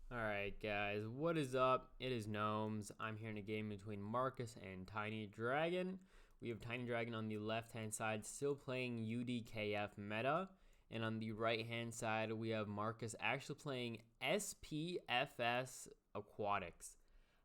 Alright guys, what is up? It is Gnomes. I'm here in a game between Markus and TinyDragon. We have TinyDragon on the left hand side still playing UDKF meta. And on the right hand side we have Markus actually playing SPFS Aquatics.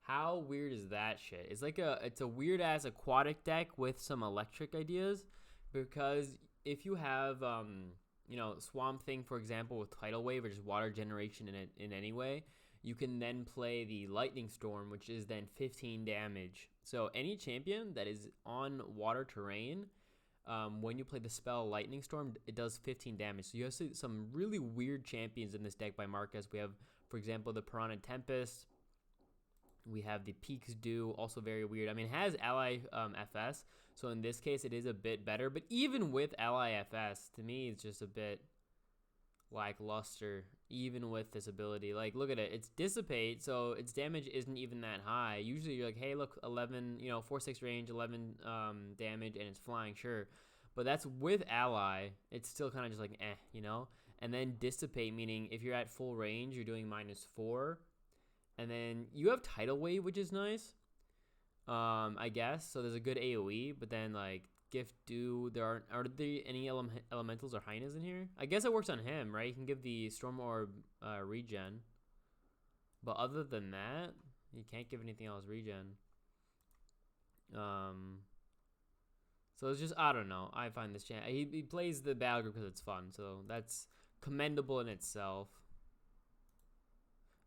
How weird is that shit? It's a weird ass aquatic deck with some electric ideas, because if you have Swamp Thing, for example, with Tidal Wave or just water generation in any way, you can then play the Lightning Storm, which is then 15 damage. So any champion that is on water terrain, when you play the spell Lightning Storm, it does 15 damage. So you have some really weird champions in this deck by Markus. We have, for example, the Piranha Tempest. We have the Peaks Dew, also very weird. I mean, it has Ally FS, so in this case, it is a bit better. But even with Ally FS, to me, it's just a bit lackluster, even with this ability. Like, look at it. It's Dissipate, so its damage isn't even that high. Usually, you're like, hey, look, 11, 4-6 range, 11 damage, and it's flying, sure. But that's with Ally. It's still kind of just like, And then Dissipate, meaning if you're at full range, you're doing -4. And then you have Tidal Wave, which is nice, I guess. So there's a good AoE, but then like Gift Dew, are there any elementals or hyenas in here? I guess it works on him, right? You can give the Storm Orb regen, but other than that, you can't give anything else regen. So it's just, I don't know. I find this champ, he plays the battle group because it's fun, so that's commendable in itself.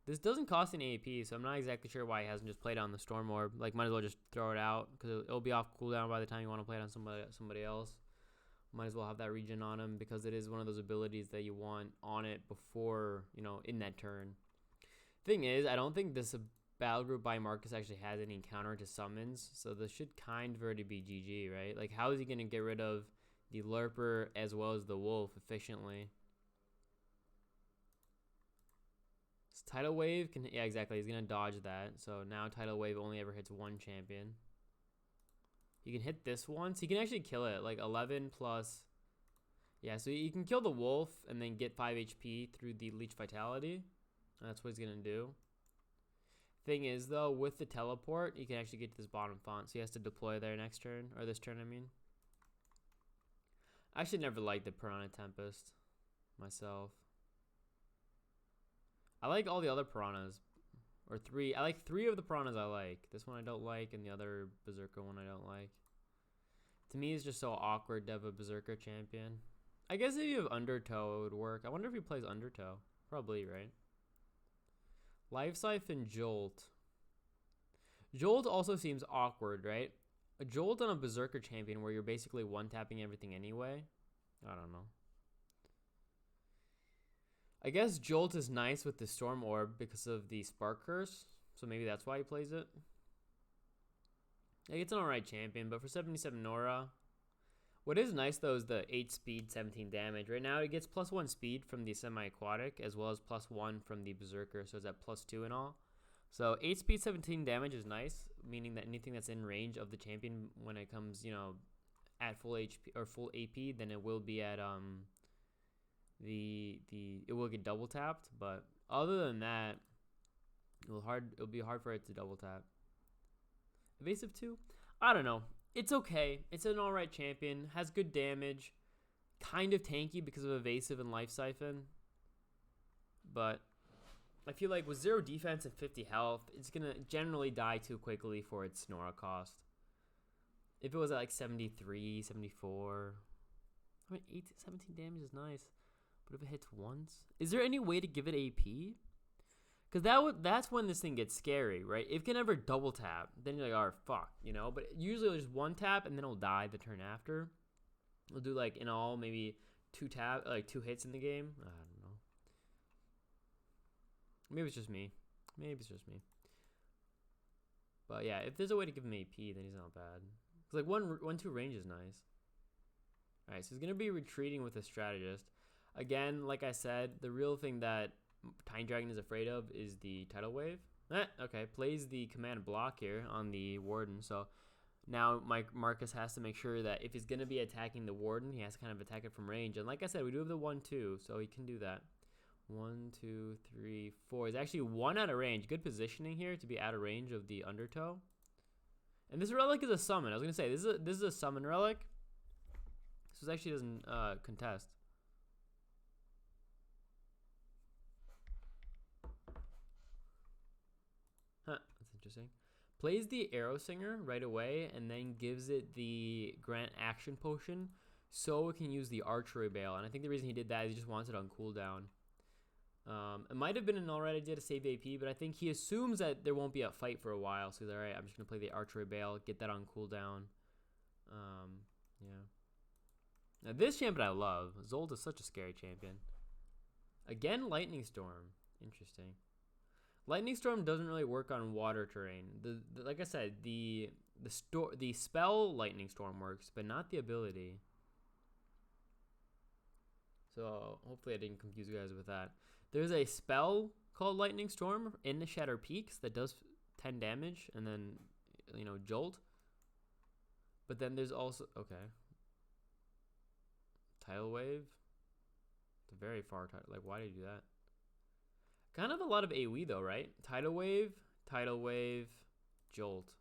This doesn't cost any AP, so I'm not exactly sure why he hasn't just played on the Storm Orb. Like, might as well just throw it out, because it'll be off cooldown by the time you want to play it on somebody else. Might as well have that regen on him, because it is one of those abilities that you want on it before, in that turn. Thing is, I don't think this battle group by Markus actually has any counter to summons, so this should kind of already be GG, right? Like, how is he going to get rid of the Lurper as well as the Wolf efficiently? Tidal Wave can, yeah, exactly. He's gonna dodge that. So now Tidal Wave only ever hits one champion. He can hit this once. He can actually kill it, like 11 plus. Yeah, so you can kill the wolf and then get 5 HP through the Leech Vitality. That's what he's gonna do. Thing is, though, with the teleport, you can actually get to this bottom font. So he has to deploy there next turn, or this turn, I mean. I should never like the Piranha Tempest myself. I like all the other piranhas, or three. I like 3 of the piranhas I like. This one I don't like, and the other Berserker one I don't like. To me, it's just so awkward to have a Berserker champion. I guess if you have Undertow, it would work. I wonder if he plays Undertow. Probably, right? Life Siphon Jolt. Jolt also seems awkward, right? A Jolt on a Berserker champion where you're basically one-tapping everything anyway. I don't know. I guess Jolt is nice with the Storm Orb because of the Spark Curse, so maybe that's why he plays it. Like, it's an alright champion, but for 77 Nora, what is nice though is the 8 speed, 17 damage. Right now it gets +1 speed from the semi-aquatic as well as +1 from the Berserker, so it's at +2 and all. So 8 speed, 17 damage is nice, meaning that anything that's in range of the champion when it comes, at full HP or full AP, then it will be at it will get double tapped, but other than that, it'll be hard for it to double tap. Evasive 2, I don't know. It's okay. It's an alright champion, has good damage, kind of tanky because of evasive and life siphon, but I feel like with 0 defense and 50 health, it's gonna generally die too quickly for its Snora cost. If it was at like 73, 74, I mean 17 damage is nice. But if it hits once, is there any way to give it AP? Because that's when this thing gets scary, right? If it can ever double tap, then you're like, oh, fuck, But usually it'll just one tap and then it'll die the turn after. It'll do like in all maybe 2 hits in the game. I don't know. Maybe it's just me. But yeah, if there's a way to give him AP, then he's not bad. Because like 1-2 range is nice. All right, so he's gonna be retreating with a strategist. Again, like I said, the real thing that TinyDragon is afraid of is the Tidal Wave. Okay, plays the command block here on the Warden. So now Markus has to make sure that if he's going to be attacking the Warden, he has to kind of attack it from range. And like I said, we do have the 1-2, so he can do that. 1, 2, 3, 4. He's actually 1 out of range. Good positioning here to be out of range of the undertow. And this relic is a summon. I was gonna say this is a summon relic. This actually doesn't contest. Huh, that's interesting. Plays the Arrow Singer right away and then gives it the Grant Action Potion so it can use the Archery Bale. And I think the reason he did that is he just wants it on cooldown. It might have been an alright idea to save AP, but I think he assumes that there won't be a fight for a while. So he's like, alright, I'm just going to play the Archery Bale, get that on cooldown. Yeah. Now this champion I love. Zolt is such a scary champion. Again, Lightning Storm. Interesting. Lightning Storm doesn't really work on water terrain. Like I said, the spell Lightning Storm works, but not the ability. So hopefully I didn't confuse you guys with that. There's a spell called Lightning Storm in the Shatter Peaks that does 10 damage and then, you know, jolt. But then there's also, okay. Tidal Wave. It's a very far tidal. Like, why did you do that? Kind of a lot of AoE though, right? Tidal Wave, Jolt.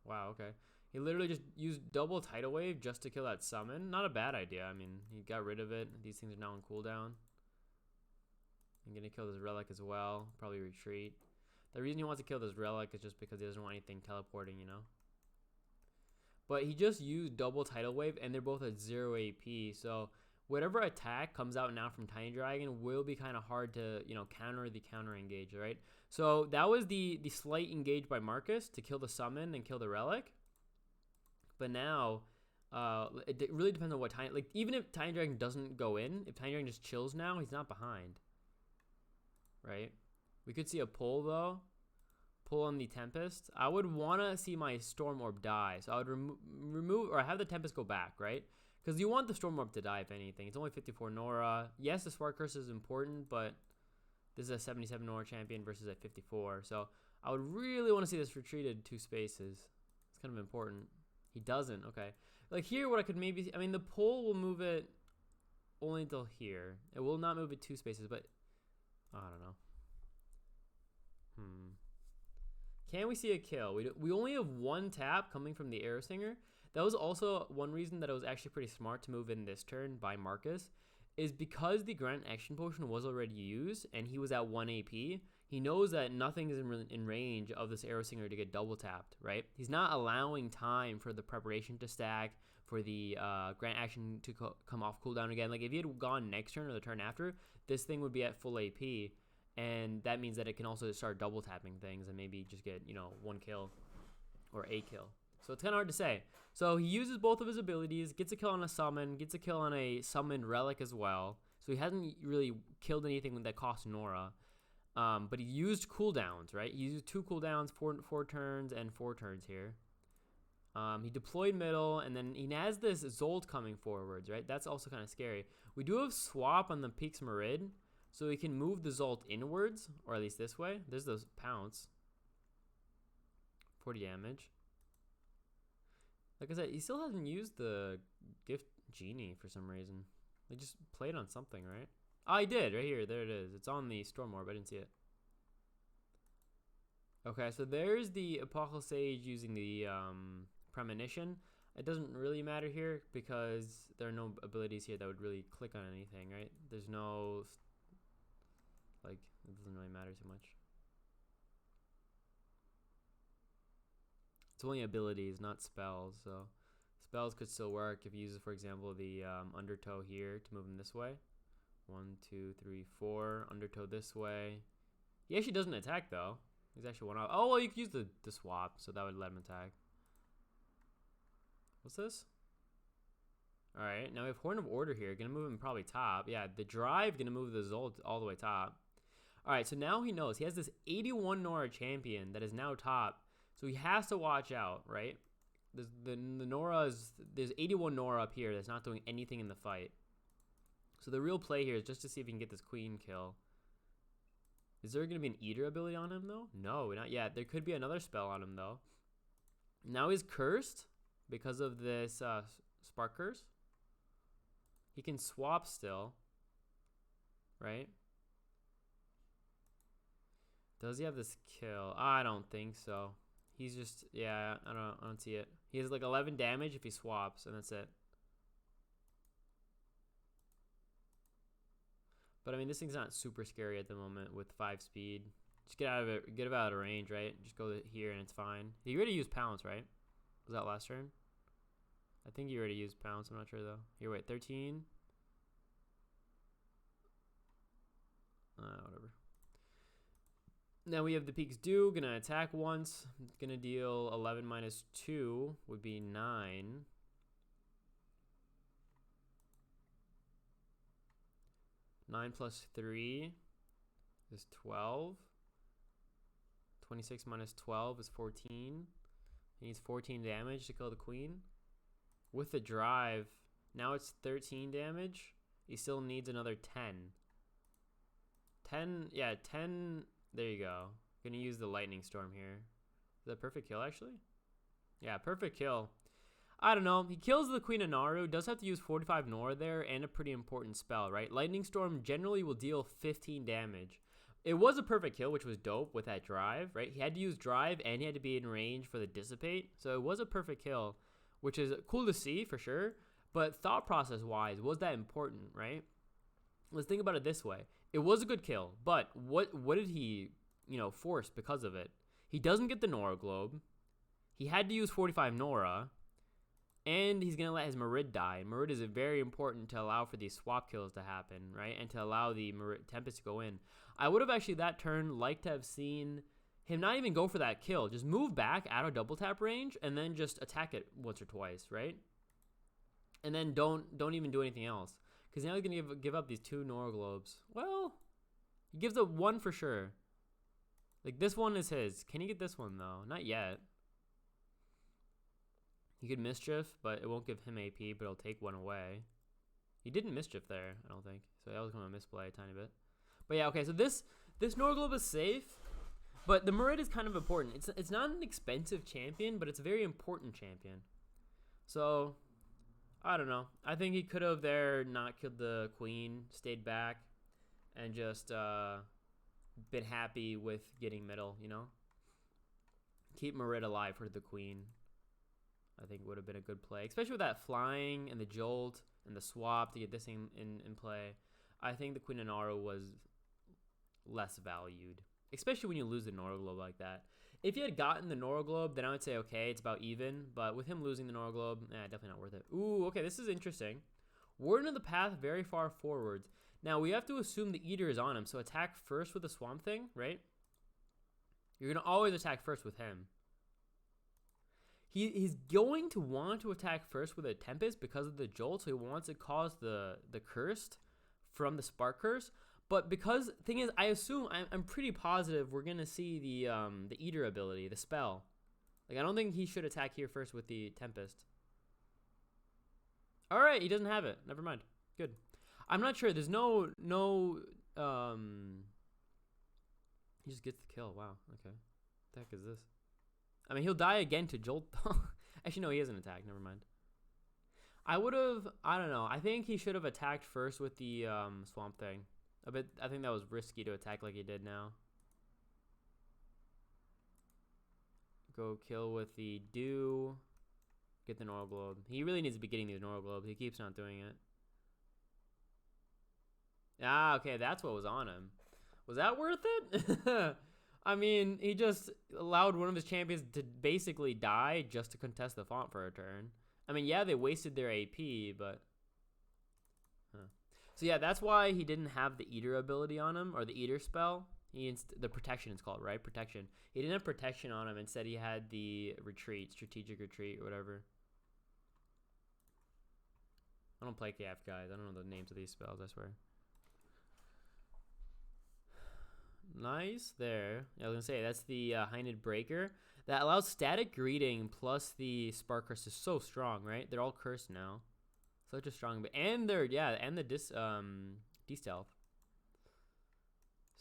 Wow, okay. He literally just used double Tidal Wave just to kill that summon. Not a bad idea. I mean, he got rid of it. These things are now on cooldown. I'm gonna kill this relic as well. Probably retreat. The reason he wants to kill this relic is just because he doesn't want anything teleporting, you know? But he just used double Tidal Wave and they're both at 0 AP. So whatever attack comes out now from TinyDragon will be kind of hard to, you know, counter the counter engage, right? So that was the slight engage by Markus to kill the summon and kill the relic. But now, it really depends on what Tiny, like even if TinyDragon doesn't go in, if TinyDragon just chills now, he's not behind, right? We could see a pull though. Pull on the Tempest. I would want to see my Storm Orb die. So I would remove or have the Tempest go back, right? Because you want the Storm Orb to die, if anything. It's only 54 Nora. Yes, the Spark Curse is important, but this is a 77 Nora champion versus a 54. So I would really want to see this retreated 2 spaces. It's kind of important. He doesn't. Okay. Like here, what I could maybe... I mean, the pull will move it only until here. It will not move it 2 spaces, but... I don't know. Can we see a kill? We only have 1 tap coming from the Arrow Singer. That was also one reason that it was actually pretty smart to move in this turn by Markus, is because the Grant Action Potion was already used and he was at 1 AP. He knows that nothing is in range of this Arrow Singer to get double tapped, right? He's not allowing time for the preparation to stack, for the Grant Action to come off cooldown again. Like if he had gone next turn or the turn after, this thing would be at full AP. And that means that it can also start double tapping things and maybe just get, you know, 1 kill or a kill. So it's kind of hard to say. So he uses both of his abilities, gets a kill on a summon, gets a kill on a summoned relic as well. So he hasn't really killed anything that costs Nora. But he used cooldowns, right? He used 2 cooldowns, 4 turns and 4 turns here. He deployed middle, and then he has this Zolt coming forwards, right? That's also kind of scary. We do have swap on the Peaks Marid. So we can move the Zolt inwards, or at least this way. There's those pounce. 40 damage. Like I said, he still hasn't used the Gift Genie for some reason. They just played on something, right? Oh, he did, right here. There it is. It's on the Storm Orb. I didn't see it. Okay, so there's the Apocalypse Sage using the Premonition. It doesn't really matter here because there are no abilities here that would really click on anything, right? There's no... Like, it doesn't really matter too much. It's only abilities, not spells. So spells could still work if you use, for example, the undertow here to move him this way. 1, 2, 3, 4. Undertow this way. He actually doesn't attack though. He's actually 1 off. Oh well, you could use the swap, so that would let him attack. What's this? All right, now we have Horn of Order here. Gonna move him probably top. Yeah, the drive gonna move the Zolt all the way top. All right, so now he knows. He has this 81 Nora champion that is now top. So he has to watch out, right? The Nora's, there's 81 Nora up here that's not doing anything in the fight. So the real play here is just to see if he can get this queen kill. Is there going to be an Eater ability on him, though? No, not yet. There could be another spell on him, though. Now he's cursed because of this Spark Curse. He can swap still. right? Does he have this kill? I don't think so. He's just, yeah, I don't see it. He has like 11 damage if he swaps, and that's it. But I mean, this thing's not super scary at the moment with 5 speed. Just get out of it, get out of range, right? Just go here and it's fine. He already used pounce, right? Was that last turn? I think he already used pounce. I'm not sure though. Here, wait, 13. Whatever. Now we have the peaks due. Gonna attack once. Gonna deal 11 minus 2 would be 9. 9 plus 3 is 12. 26 minus 12 is 14. He needs 14 damage to kill the queen. With the drive, now it's 13 damage. He still needs another 10. 10, yeah, 10. There you go. Gonna use the lightning storm here. Is that a perfect kill, actually? Yeah, perfect kill. I don't know. He kills the Queen of Naru. Does have to use 45 Nora there and a pretty important spell, right? Lightning Storm generally will deal 15 damage. It was a perfect kill, which was dope with that drive, right? He had to use drive and he had to be in range for the dissipate. So it was a perfect kill, which is cool to see for sure. But thought process wise, was that important, right? Let's think about it this way. It was a good kill, but what did he, force because of it? He doesn't get the Nora Globe. He had to use 45 Nora. And he's going to let his Marid die. Marid is very important to allow for these swap kills to happen, right? And to allow the Marid Tempest to go in. I would have actually that turn liked to have seen him not even go for that kill. Just move back out of double tap range and then just attack it once or twice, right? And then don't even do anything else. Because now he's going to give up these 2 Nora Globes. Well, he gives up 1 for sure. Like, this one is his. Can he get this one, though? Not yet. He could mischief, but it won't give him AP, but it'll take 1 away. He didn't mischief there, I don't think. So that was going to misplay a tiny bit. But yeah, okay, so this Nora Globe is safe, but the Marid is kind of important. It's not an expensive champion, but it's a very important champion. So, I don't know. I think he could have there not killed the queen, stayed back, and just been happy with getting middle, Keep Marid alive for the queen. I think would have been a good play, especially with that flying and the jolt and the swap to get this thing in play. I think the Queen of Naru was less valued, especially when you lose the Nora Globe like that. If he had gotten the Nora Globe, then I would say, okay, it's about even. But with him losing the Nora Globe, definitely not worth it. Ooh, okay, this is interesting. Warden of the Path very far forwards. Now, we have to assume the Eater is on him, so attack first with the Swamp Thing, right? You're going to always attack first with him. He's going to want to attack first with a Tempest because of the Jolt, so he wants to cause the Cursed from the Spark Curse. But because, thing is, I assume, I'm pretty positive we're going to see the Eater ability, the spell. Like, I don't think he should attack here first with the Tempest. Alright, he doesn't have it. Never mind. Good. I'm not sure. There's no he just gets the kill. Wow. Okay. What the heck is this? I mean, he'll die again to Jolt, though. Actually, no, he hasn't attacked. Never mind. I would have, I don't know. I think he should have attacked first with the Swamp Thing. I think that was risky to attack like he did now. Go kill with the Dew. Get the Nora Globe. He really needs to be getting these Nora Globes. He keeps not doing it. Ah, okay, that's what was on him. Was that worth it? I mean, he just allowed one of his champions to basically die just to contest the font for a turn. I mean, yeah, they wasted their AP, but... Huh. So yeah, that's why he didn't have the Eater ability on him, or the Eater spell. The Protection is called, right? Protection. He didn't have Protection on him. Instead, he had the Retreat, Strategic Retreat, or whatever. I don't play KF, guys. I don't know the names of these spells, I swear. Nice there. Yeah, I was gonna say that's the Hynid Breaker that allows static greeting plus the Spark Curse is so strong, right? They're all cursed now, such a strong. And they're and the de-stealth.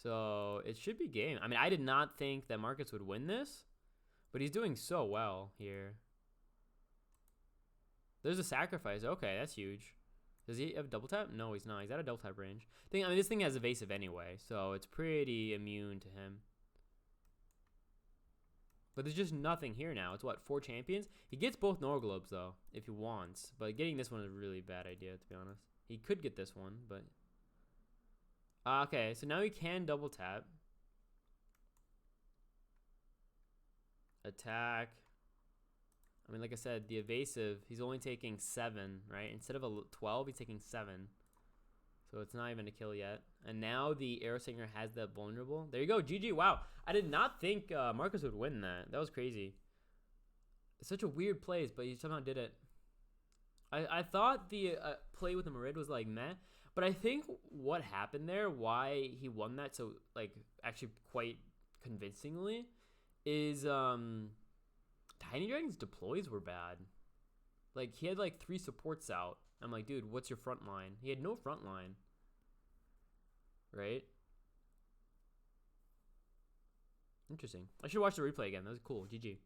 So it should be game. I mean, I did not think that Markus would win this, but he's doing so well here. There's a sacrifice. Okay, that's huge. Does he have double tap? No, he's not. He's out of double tap range. I mean, this thing has evasive anyway, so it's pretty immune to him. But there's just nothing here now. It's what, 4 champions? He gets both Nor Globes though, if he wants. But getting this one is a really bad idea, to be honest. He could get this one, but okay, so now he can double tap. Attack. I mean, like I said, the evasive, he's only taking 7, right? Instead of a 12, he's taking 7. So it's not even a kill yet. And now the Arrow Singer has that vulnerable. There you go, GG. Wow. I did not think Markus would win that. That was crazy. It's such a weird plays, but he somehow did it. I thought the play with the Marid was like meh. But I think what happened there, why he won that so, like, actually quite convincingly, is TinyDragon's deploys were bad. Like, he had like 3 supports out. I'm like, dude, what's your front line? He had no front line. Right? Interesting. I should watch the replay again. That was cool. GG.